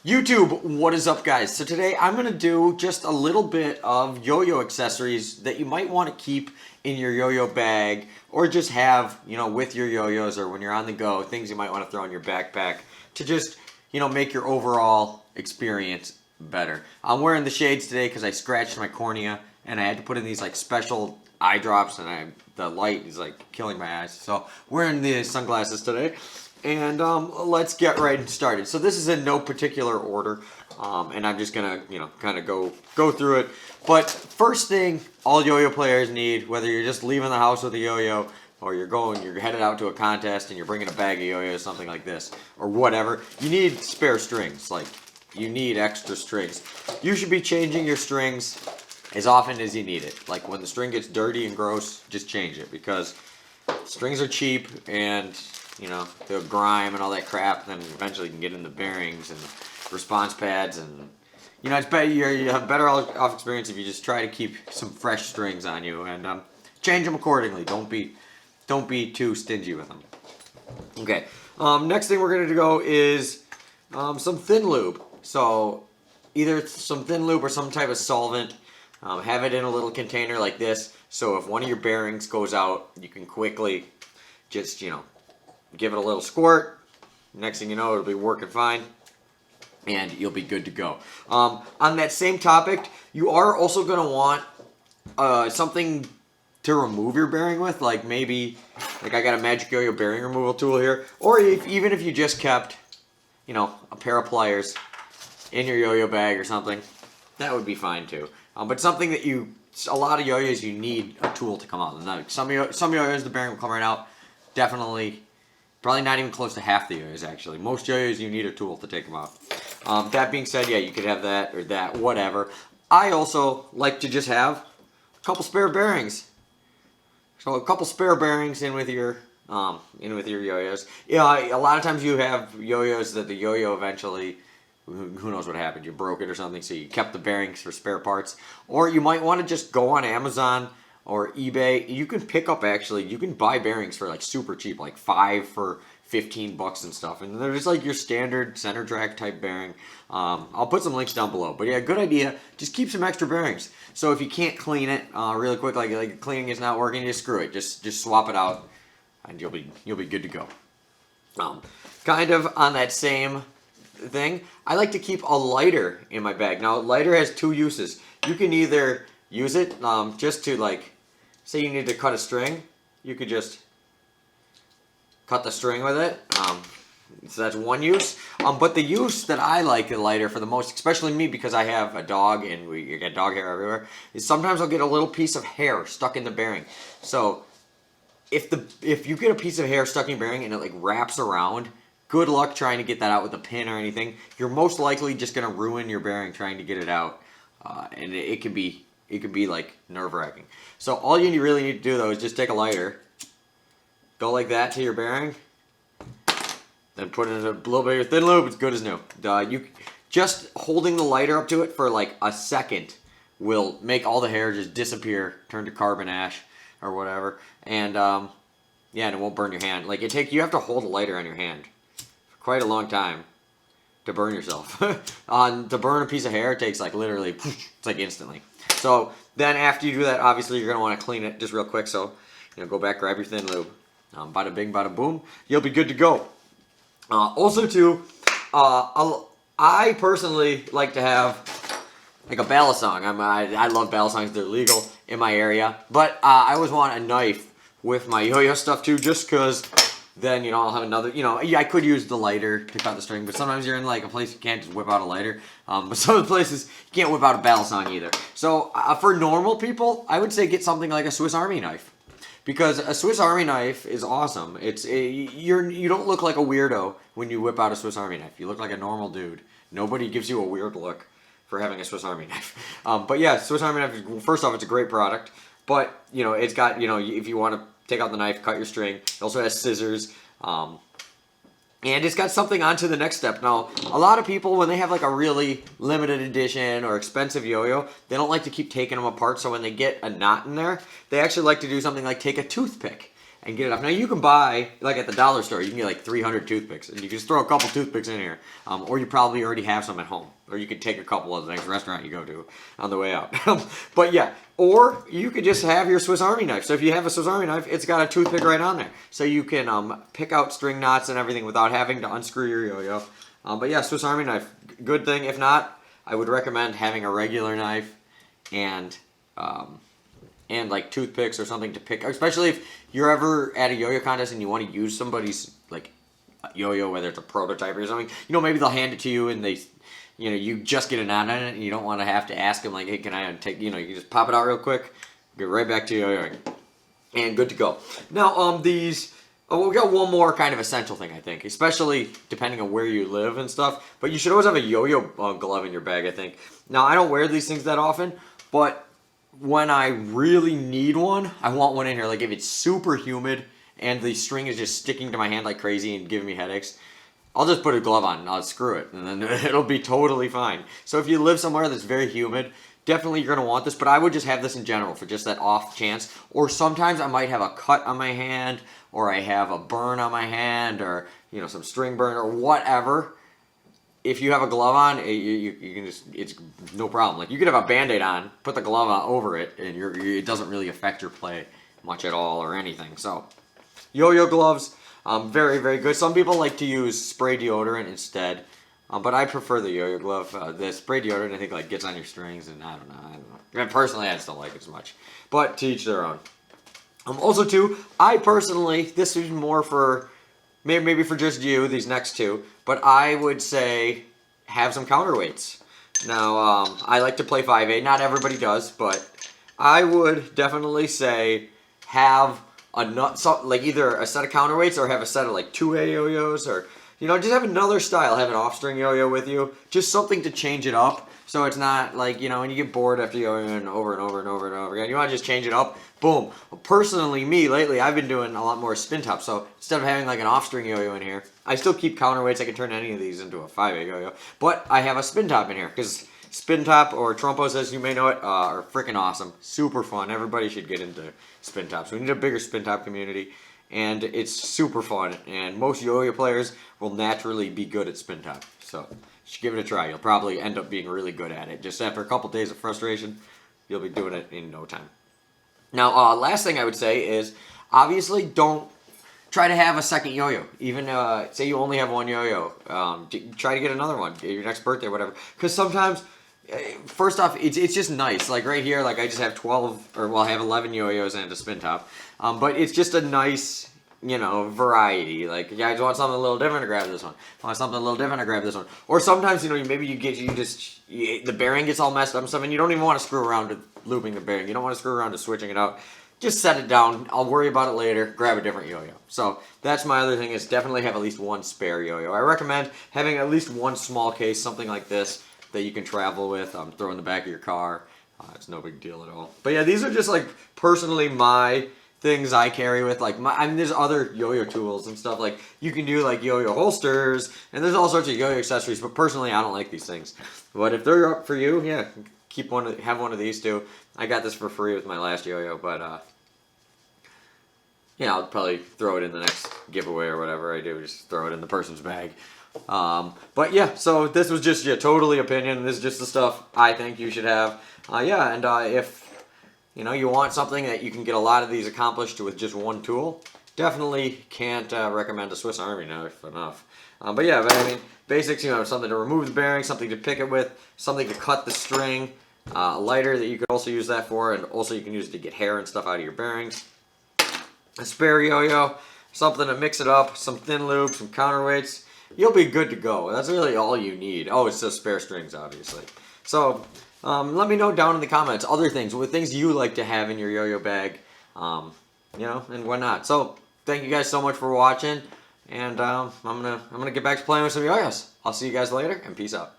YouTube, what is up, guys? So today I'm going to do just a little bit of yo-yo accessories that you might want to keep in your yo-yo bag or just have, with your yo-yos or when you're on the go, things you might want to throw in your backpack to just, make your overall experience better. I'm wearing the shades today because I scratched my cornea and I had to put in these like special eye drops and the light is like killing my eyes. So wearing the sunglasses today. And let's get right started. So this is in no particular order, and I'm just gonna, kind of go through it. But first thing, all yo-yo players need, whether you're just leaving the house with a yo-yo, or you're headed out to a contest and you're bringing a bag of yo-yos, something like this, or whatever, you need spare strings. Like, you need extra strings. You should be changing your strings as often as you need it. Like when the string gets dirty and gross, just change it because strings are cheap and they'll grime and all that crap, then eventually you can get in the bearings and response pads, and it's better. You have better off experience if you just try to keep some fresh strings on you and change them accordingly. Don't be too stingy with them. Okay. Next thing we're gonna go is some thin lube. So either some thin lube or some type of solvent. Have it in a little container like this, so if one of your bearings goes out, you can quickly just give it a little squirt. Next thing you know, it'll be working fine, and you'll be good to go. On that same topic, you are also going to want something to remove your bearing with, like maybe, like I got a Magic Yo-Yo bearing removal tool here, or even if you just kept, a pair of pliers in your yo-yo bag or something, that would be fine too. But something that a lot of yo-yos, you need a tool to come out. Now, some yo-yos, the bearing will come right out. Definitely. Probably not even close to half the yo-yos, actually. Most yo-yos, you need a tool to take them out. That being said, yeah, you could have that or that, whatever. I also like to just have a couple spare bearings. So a couple spare bearings in with your yo-yos. Yeah, a lot of times you have yo-yos that the yo-yo eventually, who knows what happened, you broke it or something, so you kept the bearings for spare parts. Or you might want to just go on Amazon or eBay. You can you can buy bearings for like super cheap, like 5 for $15 and stuff. And they're just like your standard center track type bearing. I'll put some links down below. But yeah, good idea. Just keep some extra bearings. So if you can't clean it really quick, like cleaning is not working, just screw it. Just swap it out, and you'll be good to go. Kind of on that same thing, I like to keep a lighter in my bag. Now, a lighter has two uses. You can either use it just to, like, say you need to cut a string, you could just cut the string with it. So that's one use. But the use that I like the lighter for the most, especially me because I have a dog and we get dog hair everywhere, is sometimes I'll get a little piece of hair stuck in the bearing. So if you get a piece of hair stuck in your bearing and it like wraps around, good luck trying to get that out with a pin or anything. You're most likely just going to ruin your bearing trying to get it out. And it can be like nerve-wracking. So all you really need to do though is just take a lighter, go like that to your bearing, then put in a little bit of your thin lube. It's good as new. You just holding the lighter up to it for like a second will make all the hair just disappear, turn to carbon ash or whatever, and yeah, and it won't burn your hand. Like you have to hold a lighter on your hand for quite a long time to burn yourself. To burn a piece of hair, it takes like literally, it's like instantly. So then after you do that, obviously you're going to want to clean it just real quick. So, go back, grab your thin lube. Bada bing, bada boom. You'll be good to go. Also too, I personally like to have like a balisong. I love balisongs. They're legal in my area. But I always want a knife with my yo-yo stuff too, just because then, I'll have another, I could use the lighter to cut the string, but sometimes you're in like a place you can't just whip out a lighter. But some of the places you can't whip out a balisong either. So for normal people, I would say get something like a Swiss Army knife. Because a Swiss Army knife is awesome. You don't look like a weirdo when you whip out a Swiss Army knife. You look like a normal dude. Nobody gives you a weird look for having a Swiss Army knife. But yeah, Swiss Army knife, first off, it's a great product. But, it's got, if you want to take out the knife, cut your string. It also has scissors. And it's got something on to the next step. Now, a lot of people, when they have like a really limited edition or expensive yo-yo, they don't like to keep taking them apart. So when they get a knot in there, they actually like to do something like take a toothpick and get it up. Now you can buy, like at the dollar store, you can get like 300 toothpicks, and you can just throw a couple toothpicks in here, or you probably already have some at home, or you could take a couple of the next restaurant you go to on the way out. But yeah, or you could just have your Swiss Army knife. So if you have a Swiss Army knife, it's got a toothpick right on there, so you can pick out string knots and everything without having to unscrew your yo-yo. But yeah, Swiss Army knife, good thing. If not, I would recommend having a regular knife and like toothpicks or something to pick, especially if you're ever at a yo-yo contest and you want to use somebody's like yo-yo, whether it's a prototype or something. You know, maybe they'll hand it to you and you just get a knot on it and you don't want to have to ask them like, hey, can I take? You can just pop it out real quick, get right back to yo-yoing, and good to go. Now we got one more kind of essential thing, I think, especially depending on where you live and stuff. But you should always have a yo-yo glove in your bag, I think. Now, I don't wear these things that often, but when I really need one, I want one in here. Like if it's super humid and the string is just sticking to my hand like crazy and giving me headaches, I'll just put a glove on and I'll screw it, and then it'll be totally fine. So if you live somewhere that's very humid, definitely you're going to want this, but I would just have this in general for just that off chance. Or sometimes I might have a cut on my hand, or I have a burn on my hand, or some string burn or whatever. If you have a glove on, you can it's no problem. Like you could have a Band-Aid on, put the glove on over it, and it doesn't really affect your play much at all or anything. So yo-yo gloves, very, very good. Some people like to use spray deodorant instead. But I prefer the yo-yo glove. The spray deodorant, I think, like gets on your strings, and I don't know. Personally, I just don't like it as much. But to each their own. Also, too, I personally, this is more for maybe for just you, these next two. But I would say have some counterweights. Now, I like to play 5A. Not everybody does, but I would definitely say have like either a set of counterweights or have a set of like 2A yo-yos, or just have another style. Have an off-string yo-yo with you. Just something to change it up. So it's not like, when you get bored after yo-yoing over and over and over and over again. You want to just change it up. Boom. Well, personally, lately, I've been doing a lot more spin top. So instead of having like an off-string yo-yo in here, I still keep counterweights. I can turn any of these into a 5A yo-yo. But I have a spin top in here because spin top, or trompos as you may know it, are freaking awesome. Super fun. Everybody should get into spin tops. We need a bigger spin top community. And it's super fun, and most yo-yo players will naturally be good at spin top. So, just give it a try. You'll probably end up being really good at it. Just after a couple days of frustration, you'll be doing it in no time. Now, last thing I would say is, obviously, don't try to have a second yo-yo. Even, say you only have one yo-yo. Try to get another one, your next birthday or whatever. Because sometimes, first off, it's just nice. Like right here, like I just have I have 11 yo-yos and a spin top. But it's just a nice, variety. Like, yeah, I just want something a little different to grab this one. If I want something a little different to grab this one. Or sometimes, maybe the bearing gets all messed up and stuff, and you don't even want to screw around with looping the bearing. You don't want to screw around to switching it out. Just set it down. I'll worry about it later. Grab a different yo-yo. So that's my other thing, is definitely have at least one spare yo-yo. I recommend having at least one small case, something like this, that you can travel with. Throw in the back of your car. It's no big deal at all. But yeah, these are just like personally my things I carry with, like there's other yo-yo tools and stuff, like you can do like yo-yo holsters, and there's all sorts of yo-yo accessories, but personally I don't like these things. But if they're up for you, yeah, have one of these too. I got this for free with my last yo-yo, but yeah, I'll probably throw it in the next giveaway or whatever I do, just throw it in the person's bag. But yeah, so this was just totally opinion. This is just the stuff I think you should have. Yeah, and if you want something that you can get a lot of these accomplished with just one tool, definitely can't recommend a Swiss Army knife enough. But yeah, I mean, basics, something to remove the bearing, something to pick it with, something to cut the string, a lighter that you could also use that for, and also you can use it to get hair and stuff out of your bearings. A spare yo-yo, something to mix it up, some thin lube, some counterweights. You'll be good to go. That's really all you need. Oh, it's just spare strings, obviously. So, let me know down in the comments other things, what things you like to have in your yo-yo bag, and whatnot. So, thank you guys so much for watching, and I'm gonna get back to playing with some yo-yos. I'll see you guys later, and peace out.